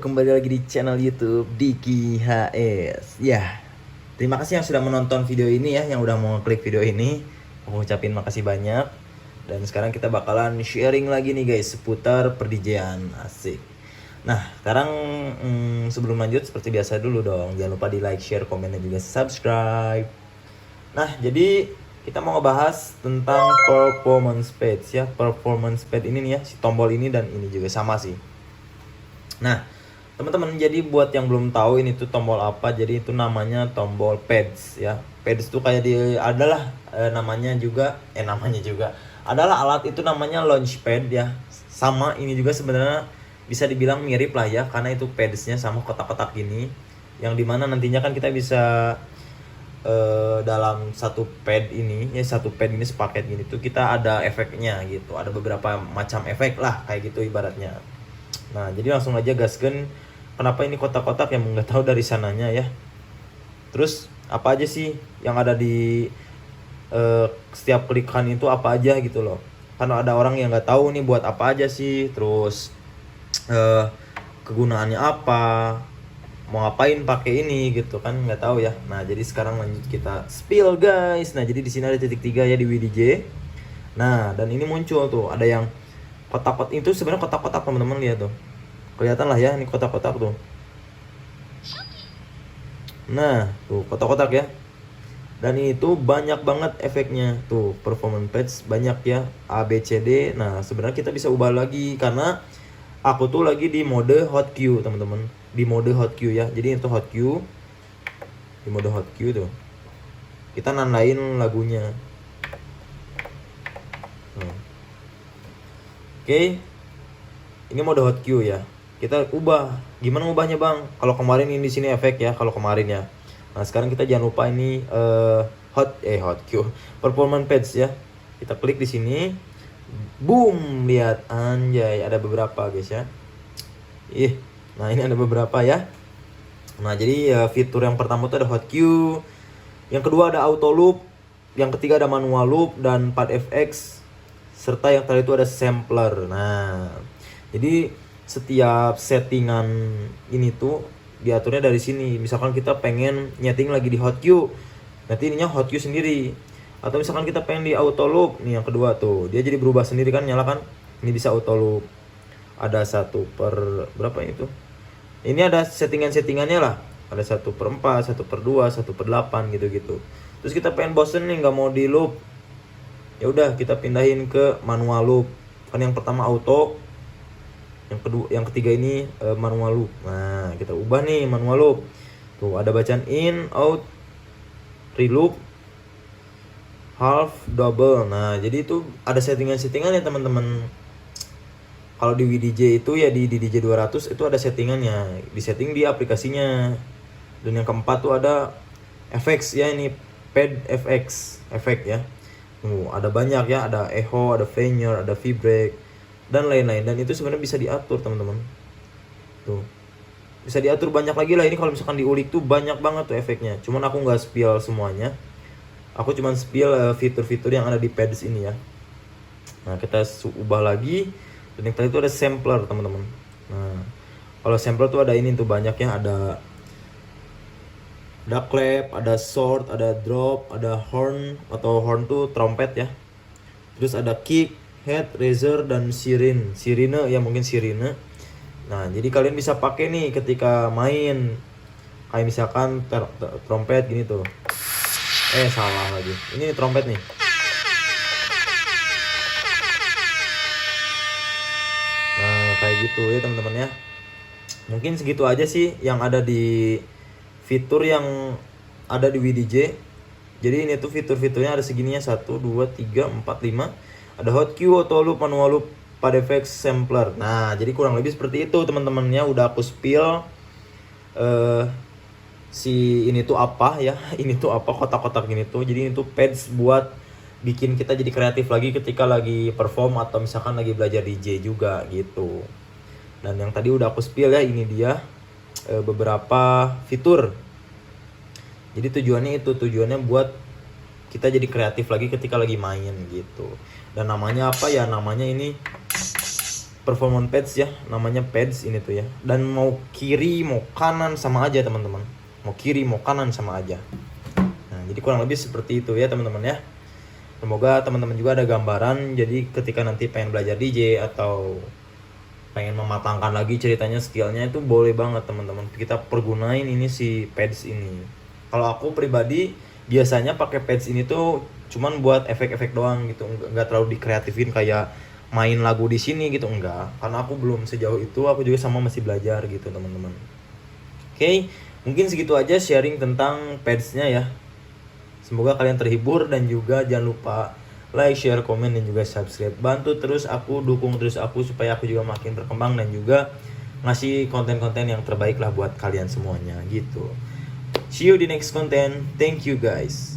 kembali lagi di channel YouTube Diki HS. Ya, terima kasih yang sudah menonton video ini ya, yang udah mau klik video ini. Aku ucapin makasih banyak. Dan sekarang kita bakalan sharing lagi nih guys seputar per-DJ-an. Asik. Nah, sekarang sebelum lanjut seperti biasa dulu dong, jangan lupa di like, share, komen, dan juga subscribe. Nah, jadi kita mau ngebahas tentang performance page ya. Performance page ini nih ya, si tombol ini dan ini juga sama sih. Nah, teman-teman, jadi buat yang belum tahu ini tuh tombol apa, jadi itu namanya tombol pads ya. Pads tuh kayak adalah namanya juga adalah alat itu namanya launchpad ya. Sama ini juga sebenarnya bisa dibilang mirip lah ya, karena itu padsnya sama kotak-kotak gini, yang dimana nantinya kan kita bisa dalam satu pad ini sepaket gini tuh kita ada efeknya gitu, ada beberapa macam efek lah kayak gitu ibaratnya. Nah, jadi langsung aja gasken. Kenapa ini kotak-kotak yang nggak tahu dari sananya ya. Terus apa aja sih yang ada di setiap klikan itu apa aja gitu loh. Karena ada orang yang nggak tahu nih buat apa aja sih. Terus kegunaannya apa, mau ngapain pakai ini gitu kan, nggak tahu ya. Nah, jadi sekarang lanjut kita spill guys. Nah, jadi di sini ada titik 3 ya di WDJ. Nah, dan ini muncul tuh ada yang kotak-kotak itu sebenarnya kotak-kotak teman-teman, lihat tuh. Kelihatan lah ya, ini kotak-kotak tuh. Nah, tuh kotak-kotak ya. Dan itu banyak banget efeknya. Tuh, performance patch banyak ya, A B C D. Nah, sebenarnya kita bisa ubah lagi karena aku tuh lagi di mode hot queue, teman-teman. Di mode hot queue ya. Jadi itu hot queue. Di mode hot queue tuh. Kita nandain lagunya. Oke. Ini mode hot queue ya. Kita ubah. Gimana ubahnya, Bang? Kalau kemarin ini di sini efek ya, kalau kemarin ya. Nah, sekarang kita jangan lupa ini hot queue. Performance page ya. Kita klik di sini. Boom, lihat anjay, ada beberapa guys ya. Nah, ini ada beberapa ya. Nah, jadi fitur yang pertama itu ada hot queue. Yang kedua ada auto loop. Yang ketiga ada manual loop dan pad FX. Serta yang terakhir itu ada sampler. Nah, jadi setiap settingan ini tuh diaturnya dari sini. Misalkan kita pengen nyeting lagi di hot queue, nanti ininya hot queue sendiri. Atau misalkan kita pengen di auto loop, nih yang kedua tuh, dia jadi berubah sendiri kan, nyala kan? Ini bisa auto loop. Ada 1 per berapa ini tuh? Ini ada settingan-settingannya lah. Ada 1/4, 1/2, 1/8 gitu-gitu. Terus kita pengen bosen nih, nggak mau di loop. Ya udah, kita pindahin ke manual loop. Kan yang pertama auto, yang ketiga ini manual loop. Nah, kita ubah nih manual loop. Tuh ada bacaan in, out, reloop, half, double. Nah, jadi itu ada settingan-settingan ya teman-teman. Kalau di WDJ itu ya di DJ 200 itu ada settingannya. Di setting di aplikasinya. Dan yang keempat tuh ada FX ya, ini pad FX, efek ya. Ada banyak ya, ada echo, ada veneer, ada vibrate dan lain-lain. Dan itu sebenarnya bisa diatur teman-teman. Tuh, bisa diatur banyak lagi lah. Ini kalau misalkan diulik tuh banyak banget tuh efeknya. Cuman aku nggak spill semuanya. Aku cuman spill fitur-fitur yang ada di pads ini ya. Nah, kita ubah lagi. Dan yang tadi itu ada sampler teman-teman. Nah, kalau sampler tuh ada ini tuh banyak ya. Ada clap, ada short, ada drop, ada horn, atau horn tuh trompet ya. Terus ada kick, head, razor, dan sirene ya, mungkin sirene. Nah, jadi kalian bisa pakai nih ketika main. Kayak misalkan trompet gini tuh. Salah lagi. Ini trompet nih. Nah, kayak gitu ya teman-teman ya. Mungkin segitu aja sih yang ada di fitur yang ada di WDJ. Jadi ini tuh fitur-fiturnya ada segininya, 1, 2, 3, 4, 5. Ada hot queue, auto loop, manual loop, pad FX, sampler. Nah, jadi kurang lebih seperti itu teman-temannya. Udah aku spill si ini tuh apa ya. Ini tuh apa, kotak-kotak gini tuh. Jadi ini tuh pads buat bikin kita jadi kreatif lagi ketika lagi perform atau misalkan lagi belajar DJ juga gitu. Dan yang tadi udah aku spill ya, ini dia beberapa fitur. Jadi tujuannya buat kita jadi kreatif lagi ketika lagi main gitu. Dan namanya apa ya? Namanya ini performance pads ya, namanya pads ini tuh ya. Dan mau kiri mau kanan sama aja teman-teman, mau kiri mau kanan sama aja. Nah jadi kurang lebih seperti itu ya teman-teman ya. Semoga teman-teman juga ada gambaran, jadi ketika nanti pengen belajar DJ atau pengen mematangkan lagi ceritanya skillnya itu boleh banget teman-teman kita pergunain ini si pads ini. Kalau aku pribadi biasanya pakai pads ini tuh cuman buat efek-efek doang gitu, nggak terlalu dikreatifin kayak main lagu di sini gitu, enggak, karena aku belum sejauh itu, aku juga sama masih belajar gitu teman-teman. Oke, mungkin segitu aja sharing tentang padsnya ya. Semoga kalian terhibur dan juga jangan lupa like, share, komen, dan juga subscribe. Bantu terus aku, dukung terus aku supaya aku juga makin berkembang dan juga ngasih konten-konten yang terbaik lah buat kalian semuanya gitu. See you di next content. Thank you guys.